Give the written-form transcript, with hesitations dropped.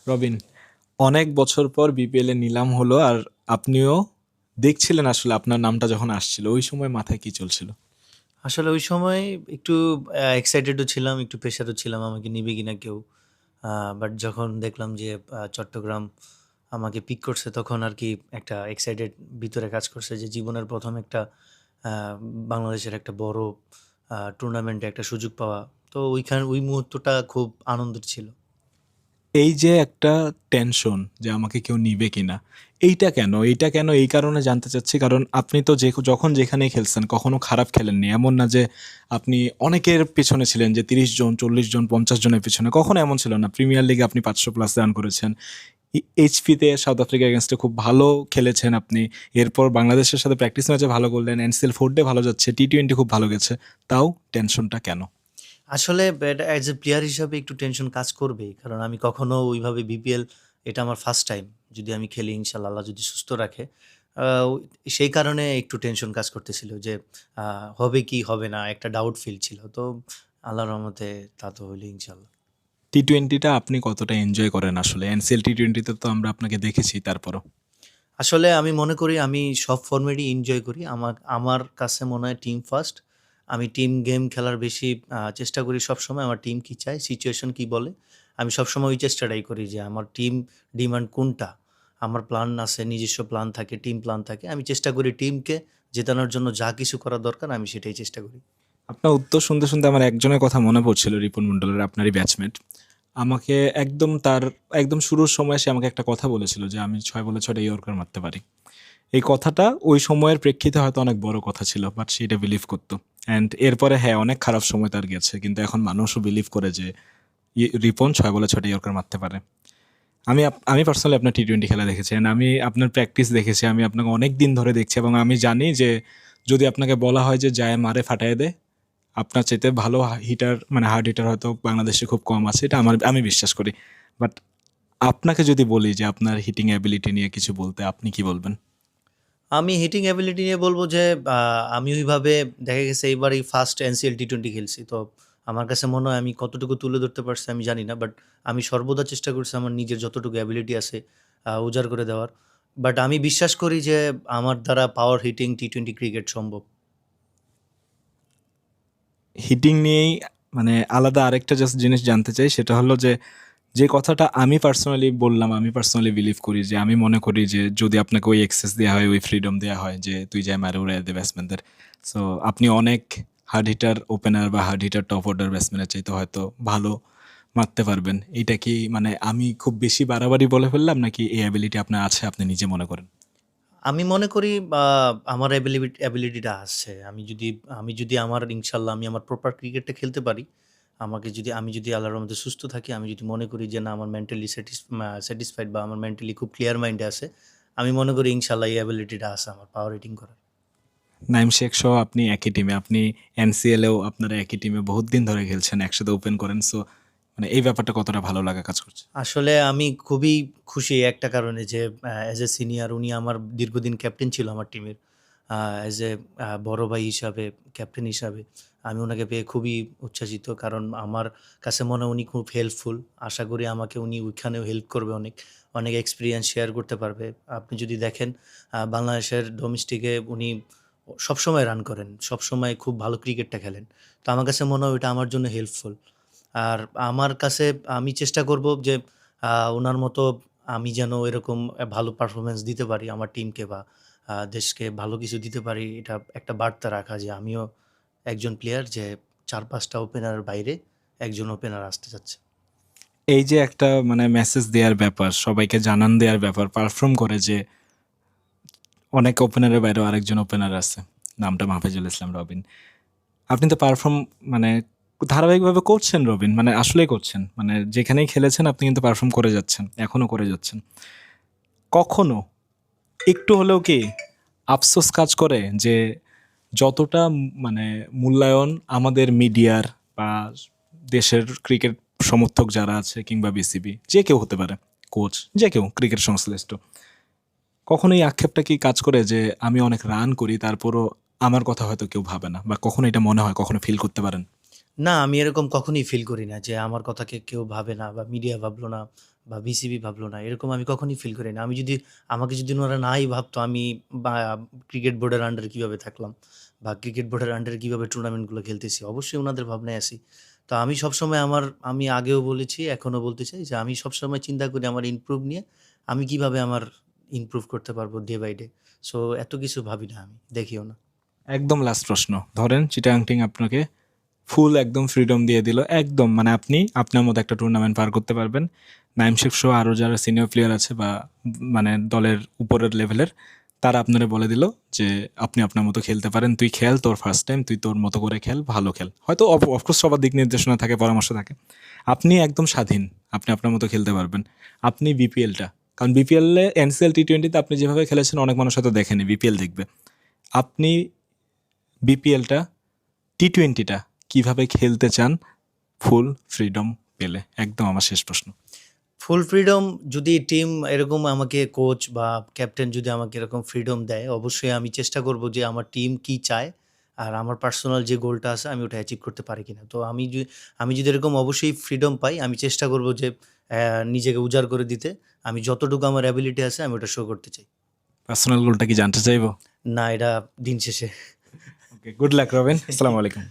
রবিন, অনেক বছর পর বিপিএল এ নিলাম হলো, আর আপনিও দেখছিলেন আসলে আপনার নামটা যখন আসছিল ওই সময় মাথায় কি চলছিল? আসলে ওই সময় একটু এক্সাইটেডও ছিলাম, একটু প্রেশারও ছিলাম আমাকে নিবে কিনা কেউ। বাট যখন দেখলাম যে চট্টগ্রাম আমাকে পিক করছে তখন আর কি একটা এক্সাইটেড ভিতরে কাজ করছে যে জীবনের প্রথম একটা বাংলাদেশের একটা বড় টুর্নামেন্টে একটা সুযোগ পাওয়া। তো ওই মুহূর্তটা খুব আনন্দের ছিল। এই যে একটা টেনশন যে আমাকে কেউ নিবে কিনা, এইটা কেন এই কারণে জানতে চাচ্ছি, কারণ আপনি তো যখন যেখানেই খেলছেন কখনো খারাপ খেলেননি, এমন না যে আপনি অনেকের পিছনে ছিলেন, যে 30 জন 40 জন 50 জনের পিছনে কখনো এমন ছিল না। প্রিমিয়ার লিগে আপনি 500+ রান করেছেন, এইচপিতে সাউথ আফ্রিকা এগেনস্টে খুব ভালো খেলেছেন আপনি, এরপর বাংলাদেশের সাথে প্র্যাকটিস ম্যাচে ভালো করলেন, এনসিএল ফোর্ডে ভালো যাচ্ছে, টি-20 খুব ভালো গেছে, তাও টেনশনটা কেন? আসলে এটা অ্যাজ এ প্লেয়ার হিসাবে একটু টেনশন কাজ করবেই। কারণ আমি কখনো ওইভাবে বিপিএল, এটা আমার ফার্স্ট টাইম। যদি আমি খেলি ইনশাআল্লাহ আল্লাহ যদি সুস্থ রাখে। আ সেই কারণে একটু টেনশন কাজ করতেছিল যে আ হবে কি হবে না একটা ডাউট ফিল ছিল। তো আল্লাহর রহমতে তা তো হইল ইনশাআল্লাহ। টি-20টা আপনি কতটা এনজয় করেন আসলে? এনসিএল টি-20তে তো আমরা আপনাকে দেখেছি তারপরও। আসলে আমি মনে করি আমি সব ফরম্যাটই এনজয় করি। আমার আমার কাছে মনে হয় টিম ফার্স্ট। আমি টিম গেম খেলার বেশি চেষ্টা করি সবসময়। আমার টিম কি চায়, সিচুয়েশন কি বলে। আমি সবসময় ওই চেষ্টাটাই করি যে আমার টিম ডিমান্ড কোনটা। আমার প্ল্যান আছে, নিজস্ব প্ল্যান থাকে, টিম প্ল্যান থাকে। আমি চেষ্টা করি টিমকে জেতানোর জন্য যা কিছু করা দরকার আমি সেটাই চেষ্টা করি। আপনার উত্তর শুনতে শুনতে আমার একজনের কথা মনে পড়ছিল, রিপন মন্ডলের, আপনারই ব্যাচমেট। আমাকে একদম শুরুর সময় সে আমাকে একটা কথা বলেছিল যে আমি 6 বলে 6টা ইয়র্কার মারতে পারি। এই কথাটা ওই সময়ের প্রেক্ষিতে হয়তো অনেক বড় কথা ছিল, বাট সে এটা বিলিভ করতো। অ্যান্ড এরপরে হ্যাঁ, অনেক খারাপ সময় তার গেছে, কিন্তু এখন মানুষও বিলিভ করে যে রিপন 6 বলে 6টা ইয়র্কার মারতে পারে। আমি পার্সোনালি আপনার টি-20 খেলা দেখেছি, and আমি আপনার প্র্যাকটিস দেখেছি, আমি আপনাকে অনেক দিন ধরে দেখছি, এবং আমি জানি যে যদি আপনাকে বলা হয় যে যায় মারে ফাটায় দে, আপনার চাইতে ভালো হিটার, মানে হার্ড হিটার হয়তো বাংলাদেশে খুব কম আছে, এটা আমি বিশ্বাস করি। বাট আপনাকে যদি বলি যে আপনার হিটিং অ্যাবিলিটি নিয়ে কিছু বলতে, আপনি কি বলবেন? আমি হিটিং অ্যাবিলিটি নিয়ে বলব যে আমি ওইভাবে দেখা গেছে এইবারই ফার্স্ট এনসিএল টি-20 খেলছি। তো আমার কাছে মনে হয় আমি কতটুকু তুলে ধরতে পারছি আমি জানি না। বাট আমি সর্বদা চেষ্টা করছি আমার নিজের যতটুকু অ্যাবিলিটি আছে উজাড় করে দেওয়ার। বাট আমি বিশ্বাস করি যে আমার দ্বারা পাওয়ার হিটিং টি-20 ক্রিকেট সম্ভব। হিটিং নিয়েই মানে আলাদা আরেকটা জাস্ট জিনিস জানতে চাই, সেটা হলো যে যে কথাটা আমি পার্সোনালি বললাম, আমি পার্সোনালি বিলিভ করি যে আমি মনে করি যে যদি আপনাকে ওই অ্যাক্সেস দেওয়া হয়, ওই ফ্রিডম দেওয়া হয় যে তুই যাই মারে উড়াই দে ব্যাটসম্যানদের, সো আপনি অনেক হার্ড হিটার ওপেনার বা হার্ড হিটার টপ অর্ডার ব্যাটসম্যানের চাইতে হয়তো ভালো মারতে পারবেন। এইটা কি মানে আমি খুব বেশি বাড়াবাড়ি বলে ফেললাম, নাকি এই অ্যাবিলিটি আপনার আছে আপনি নিজে মনে করেন? আমি মনে করি আমার অ্যাবিলিটিটা আছে। আমি যদি আমার ইনশাআল্লাহ আমি আমার প্রপার ক্রিকেটটা খেলতে পারি, আমি যদি আল্লাহর রহমতে সুস্থ থাকি, আমি যদি মনে করি যে না আমার মেন্টালি স্যাটিসফাইড বা আমার মেন্টালি খুব ক্লিয়ার মাইন্ডে আছে, আমি মনে করি ইনশাআল্লাহ এই অ্যাবিলিটিটা আছে আমার পাওয়ার হিটিং করার। নাইম শেখ সহ আপনি একই টিমে, আপনি এনসিএলেও আপনারা একই টিমে বহুত দিন ধরে খেলছেন, একসাথে ওপেন করেন, সো মানে এই ব্যাপারটা কতটা ভালো লাগা কাজ করছে? আসলে আমি খুবই খুশি এই একটা কারণে যে অ্যাজ এ সিনিয়র উনি আমার দীর্ঘদিন ক্যাপ্টেন ছিল আমার টিমের। অ্যাজ এ বড় ভাই হিসাবে, ক্যাপ্টেন হিসাবে আমি ওনাকে পেয়ে খুবই উচ্ছ্বাসিত। কারণ আমার কাছে মনে হয় উনি খুব হেল্পফুল। আশা করি আমাকে উনি ওইখানেও হেল্প করবে অনেক। অনেক এক্সপেরিয়েন্স শেয়ার করতে পারবে। আপনি যদি দেখেন বাংলাদেশের ডোমেস্টিকে উনি সবসময় রান করেন। সবসময় খুব ভালো ক্রিকেটটা খেলেন। তো আমার কাছে মনে হয় ওইটা আমার জন্য হেল্পফুল। আর আমার কাছে আমি চেষ্টা করব যে উনার মতো আমি যেন এরকম ভালো পারফরম্যান্স দিতে পারি আমার টিমকে বা দেশকে ভালো কিছু দিতে পারি। এটা একটা বার্তা রাখা যে আমিও একজন প্লেয়ার যে ৪-৫ টা ওপেনারের বাইরে একজন ওপেনার আসতে চাচ্ছে। এই যে একটা মানে মেসেজ দেওয়ার ব্যাপার, সবাইকে জানান দেওয়ার ব্যাপার, পারফর্ম করে যে অনেক ওপেনারের বাইরেও আরেকজন ওপেনার আছে, নামটা মাহফুজুল ইসলাম রবিন। আপনি তো পারফর্ম মানে ধারাবাহিকভাবে করছেন রবিন, মানে আসলেই করছেন, মানে যেখানেই খেলেছেন আপনি কিন্তু পারফর্ম করে যাচ্ছেন, এখনো করে যাচ্ছেন। কখনো একটু হলেও কি আফসোস কাজ করে যে যতটা মানে মূল্যায়ন আমাদের মিডিয়ার বা দেশের ক্রিকেট সমর্থক যারা আছে, কিংবা বিসিবি, যে কেউ হতে পারে, কোচ, যে কেউ ক্রিকেট সংশ্লিষ্ট, কখনো এই আক্ষেপটা কি কাজ করে যে আমি অনেক রান করি তারপরও আমার কথা হয়তো কেউ ভাবে না, বা কখনো এটা মনে হয়, কখনো ফিল করতে পারেন? না, আমি এরকম কখনোই ফিল করি না যে আমার কথাকে কেউ ভাবে না বা মিডিয়া ভাবলো না বা বিসিবি ভাবলো না। এরকম আমি কখনোই ফিল করি না। আমাকে যদি ওরা নাই ভাবতো আমি বা ক্রিকেট বোর্ডের আন্ডারে কিভাবে থাকলাম বা ক্রিকেট বোর্ডের আন্ডারে কিভাবে টুর্নামেন্টগুলো খেলতেছি। অবশ্যই উনাদের ভাবনায় আছি। তো আমি সবসময় আমি আগেও বলেছি, এখনো বলতে চাই যে আমি সবসময় চিন্তা করি আমার ইমপ্রুভ নিয়ে। আমি কিভাবে আমার ইমপ্রুভ করতে পারবো ডে বাই ডে। সো এত কিছু ভাবি না আমি, দেখিও না। একদম লাস্ট প্রশ্ন, ধরেন চিটাগাং টিম আপনাকে ফুল একদম ফ্রিডম দিয়ে দিল, একদম মানে আপনি আপনার মতো একটা টুর্নামেন্ট পার করতে পারবেন। নাইম শেখ সহ আরও যারা সিনিয়র প্লেয়ার আছে বা মানে দলের উপরের লেভেলের, তারা আপনারা বলে দিল যে আপনি আপনার মতো খেলতে পারেন, তুই খেল, তোর ফার্স্ট টাইম, তুই তোর মতো করে খেল, ভালো খেল। হয়তো অফকোর্স সবার দিক নির্দেশনা থাকে, পরামর্শ থাকে, আপনি একদম স্বাধীন, আপনি আপনার মতো খেলতে পারবেন। আপনি বিপিএলটা, কারণ বিপিএলে এনসিএল টি20তে আপনি যেভাবে খেলেছেন অনেক মানুষ হয়তো দেখেনি, বিপিএল দেখবে। আপনি বিপিএলটা, টি20টা কীভাবে খেলতে চান ফুল ফ্রিডম পেলে? একদম আমার শেষ প্রশ্ন। ফুল ফ্রিডম যদি টিম এরকম আমাকে কোচ বা ক্যাপ্টেন যদি আমাকে এরকম ফ্রিডম দেয়, অবশ্যই আমি চেষ্টা করব যে আমার টিম কি চায় আর আমার পার্সোনাল যে গোলটা আছে আমি ওটা অ্যাচিভ করতে পারি কিনা। তো আমি যদি এরকম অবশ্যই ফ্রিডম পাই, আমি চেষ্টা করব যে নিজেকে উজাড় করে দিতে। আমি যতটুকু আমার অ্যাবিলিটি আছে আমি ওটা শো করতে চাই। পার্সোনাল গোলটা কি জানতে চাইবো? না, এটা দিন শেষে। ওকে, গুড লাক রবিন, আসসালামু আলাইকুম।